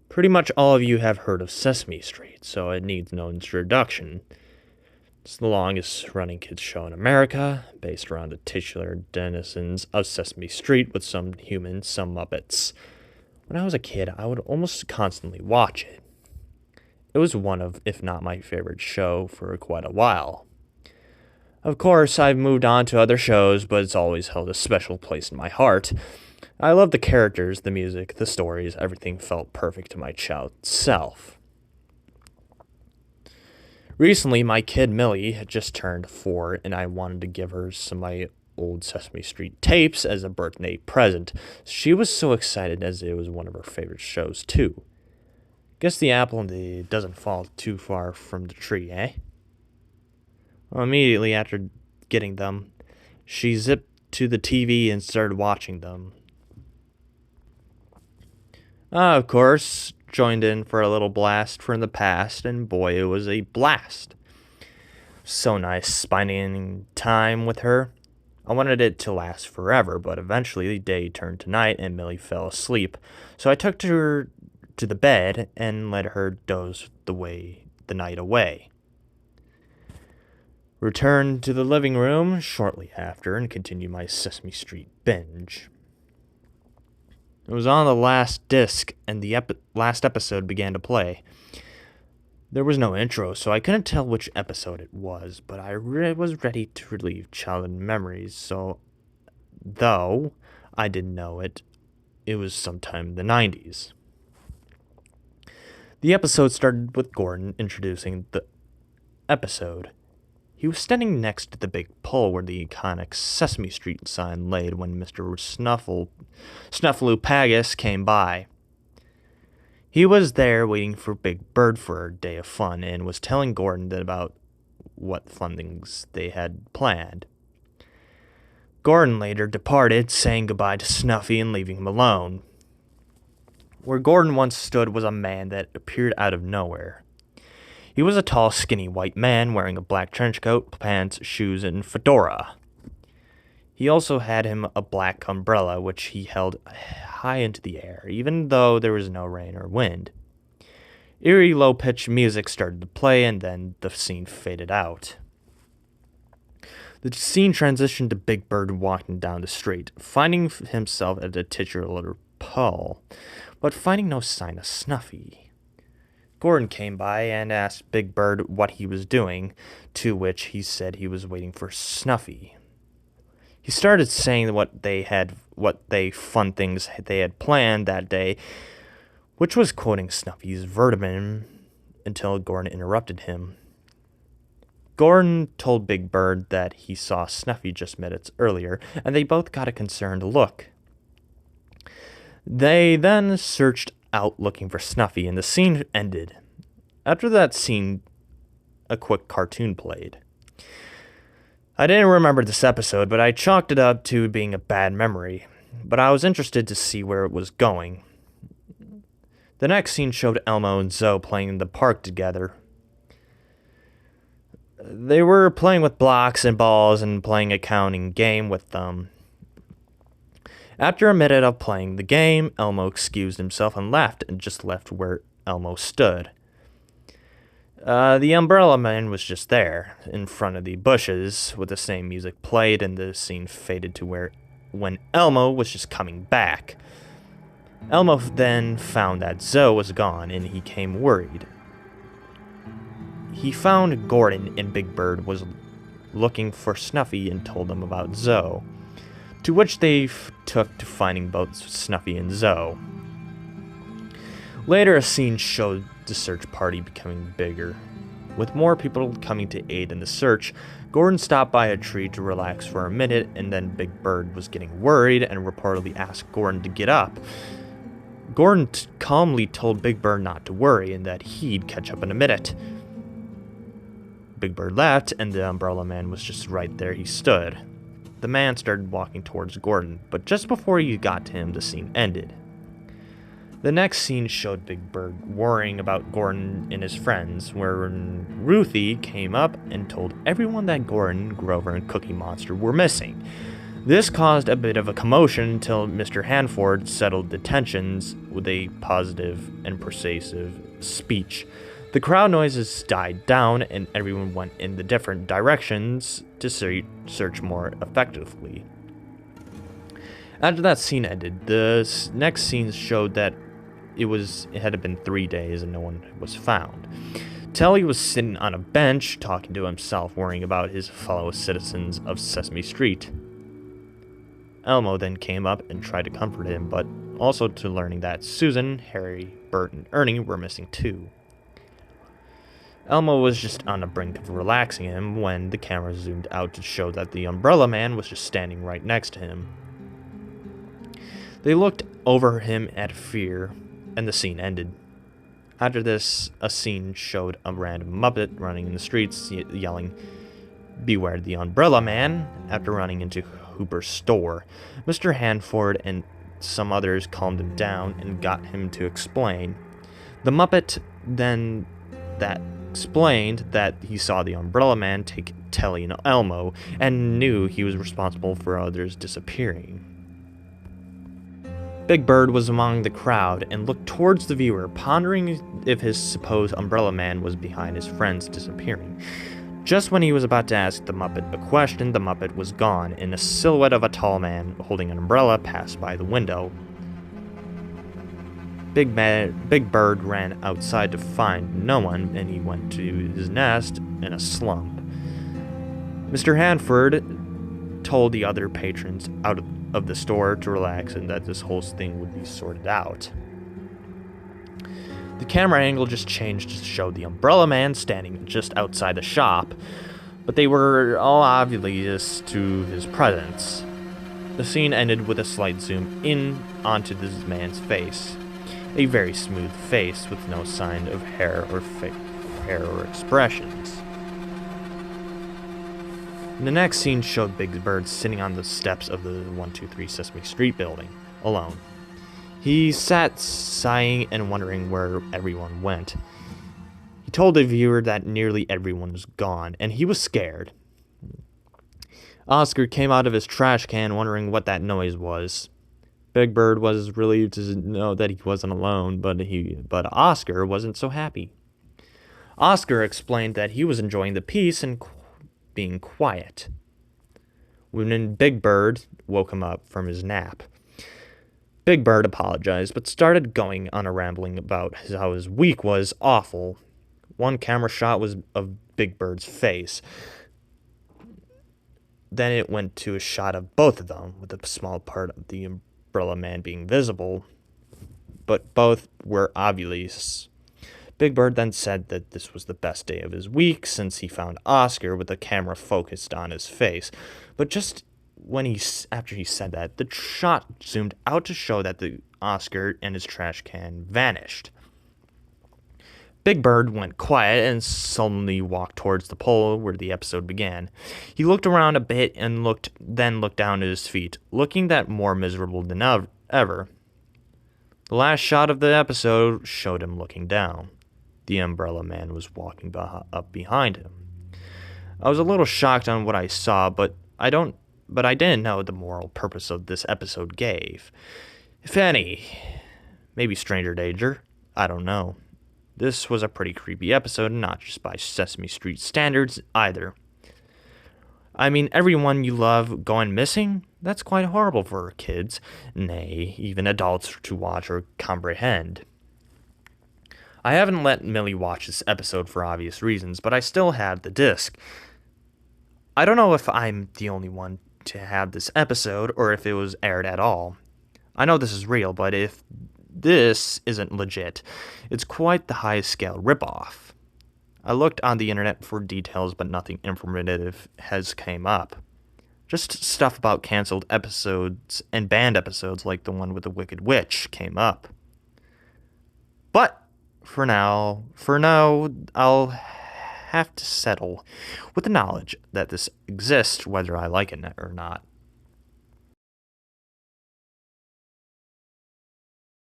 Pretty much all of you have heard of Sesame Street, so it needs no introduction. It's the longest running kids show in America, based around the titular denizens of Sesame Street with some humans, some Muppets. When I was a kid, I would almost constantly watch it. It was one of, if not my favorite show for quite a while. Of course, I've moved on to other shows, but it's always held a special place in my heart. I love the characters, the music, the stories, everything felt perfect to my child self. Recently, my kid Millie had just turned 4, and I wanted to give her some of my old Sesame Street tapes as a birthday present. She was so excited as it was one of her favorite shows, too. Guess the apple doesn't fall too far from the tree, eh? Well, immediately after getting them, she zipped to the TV and started watching them. Of course, joined in for a little blast from the past, and boy, it was a blast. So nice spending time with her. I wanted it to last forever, but eventually the day turned to night and Millie fell asleep. So I took her to the bed and let her doze the night away. Returned to the living room shortly after and continued my Sesame Street binge. It was on the last disc, and the last episode began to play. There was no intro, so I couldn't tell which episode it was, but I was ready to relive childhood memories, so though I didn't know it, it was sometime in the 90s. The episode started with Gordon introducing the episode. He was standing next to the big pole where the iconic Sesame Street sign laid when Mr. Snuffleupagus came by. He was there waiting for Big Bird for a day of fun and was telling Gordon about what fun things they had planned. Gordon later departed, saying goodbye to Snuffy and leaving him alone. Where Gordon once stood was a man that appeared out of nowhere. He was a tall, skinny white man wearing a black trench coat, pants, shoes, and fedora. He also had him a black umbrella, which he held high into the air, even though there was no rain or wind. Eerie, low-pitched music started to play, and then the scene faded out. The scene transitioned to Big Bird walking down the street, finding himself at the titular pole, but finding no sign of Snuffy. Gordon came by and asked Big Bird what he was doing, to which he said he was waiting for Snuffy. He started saying what fun things they had planned that day, which was quoting Snuffy's verbatim until Gordon interrupted him. Gordon told Big Bird that he saw Snuffy just minutes earlier, and they both got a concerned look. They then searched out looking for Snuffy, and the scene ended. After that scene, a quick cartoon played. I didn't remember this episode, but I chalked it up to being a bad memory, but I was interested to see where it was going. The next scene showed Elmo and Zoe playing in the park together. They were playing with blocks and balls and playing a counting game with them. After a minute of playing the game, Elmo excused himself and left and just left where Elmo stood. The umbrella man was just there, in front of the bushes, with the same music played, and the scene faded to when Elmo was just coming back. Elmo then found that Zoe was gone, and he became worried. He found Gordon and Big Bird was looking for Snuffy and told them about Zoe, to which they took to finding both Snuffy and Zoe. Later, a scene showed the search party becoming bigger. With more people coming to aid in the search, Gordon stopped by a tree to relax for a minute, and then Big Bird was getting worried and reportedly asked Gordon to get up. Gordon calmly told Big Bird not to worry and that he'd catch up in a minute. Big Bird left, and the umbrella man was just right there he stood. The man started walking towards Gordon, but just before he got to him, the scene ended. The next scene showed Big Bird worrying about Gordon and his friends, where Ruthie came up and told everyone that Gordon, Grover, and Cookie Monster were missing. This caused a bit of a commotion until Mr. Hanford settled the tensions with a positive and persuasive speech. The crowd noises died down and everyone went in the different directions to search more effectively. After that scene ended, the next scenes showed that it had been 3 days and no one was found. Telly was sitting on a bench talking to himself, worrying about his fellow citizens of Sesame Street. Elmo then came up and tried to comfort him, but also to learning that Susan, Harry, Bert, and Ernie were missing too. Elmo was just on the brink of relaxing him when the camera zoomed out to show that the Umbrella Man was just standing right next to him. They looked over him at fear, and the scene ended. After this, a scene showed a random Muppet running in the streets, yelling, "Beware the Umbrella Man," after running into Hooper's store. Mr. Hanford and some others calmed him down and got him to explain. The Muppet then explained that he saw the Umbrella Man take Telly and Elmo and knew he was responsible for others disappearing. Big Bird was among the crowd and looked towards the viewer, pondering if his supposed Umbrella Man was behind his friends disappearing. Just when he was about to ask the Muppet a question, the Muppet was gone, and a silhouette of a tall man holding an umbrella passed by the window. Big Bird ran outside to find no one, and he went to his nest in a slump. Mr. Hanford told the other patrons out of the store to relax and that this whole thing would be sorted out. The camera angle just changed to show the Umbrella Man standing just outside the shop, but they were all oblivious to his presence. The scene ended with a slight zoom in onto this man's face. A very smooth face with no sign of hair or expressions. The next scene showed Big Bird sitting on the steps of the 123 Sesame Street building, alone. He sat sighing and wondering where everyone went. He told the viewer that nearly everyone was gone, and he was scared. Oscar came out of his trash can wondering what that noise was. Big Bird was relieved to know that he wasn't alone, but Oscar wasn't so happy. Oscar explained that he was enjoying the peace and being quiet. When Big Bird woke him up from his nap, Big Bird apologized, but started going on a rambling about how his week was awful. One camera shot was of Big Bird's face. Then it went to a shot of both of them, with a small part of the Umbrella Man being visible, but both were obvious. Big Bird then said that this was the best day of his week since he found Oscar with the camera focused on his face. But just after he said that, the shot zoomed out to show that the Oscar and his trash can vanished. Big Bird went quiet and sullenly walked towards the pole where the episode began. He looked around a bit and then looked down at his feet, looking that more miserable than ever. The last shot of the episode showed him looking down. The Umbrella Man was walking up behind him. I was a little shocked on what I saw, but I didn't know the moral purpose of this episode gave. If any, maybe stranger danger, I don't know. This was a pretty creepy episode, not just by Sesame Street standards either. I mean, everyone you love going missing? That's quite horrible for kids, nay, even adults to watch or comprehend. I haven't let Millie watch this episode for obvious reasons, but I still have the disc. I don't know if I'm the only one to have this episode or if it was aired at all. I know this is real, but if this isn't legit, it's quite the highest scale ripoff. I looked on the internet for details, but nothing informative has came up. Just stuff about canceled episodes and banned episodes like the one with the Wicked Witch came up. But for now, I'll have to settle with the knowledge that this exists whether I like it or not.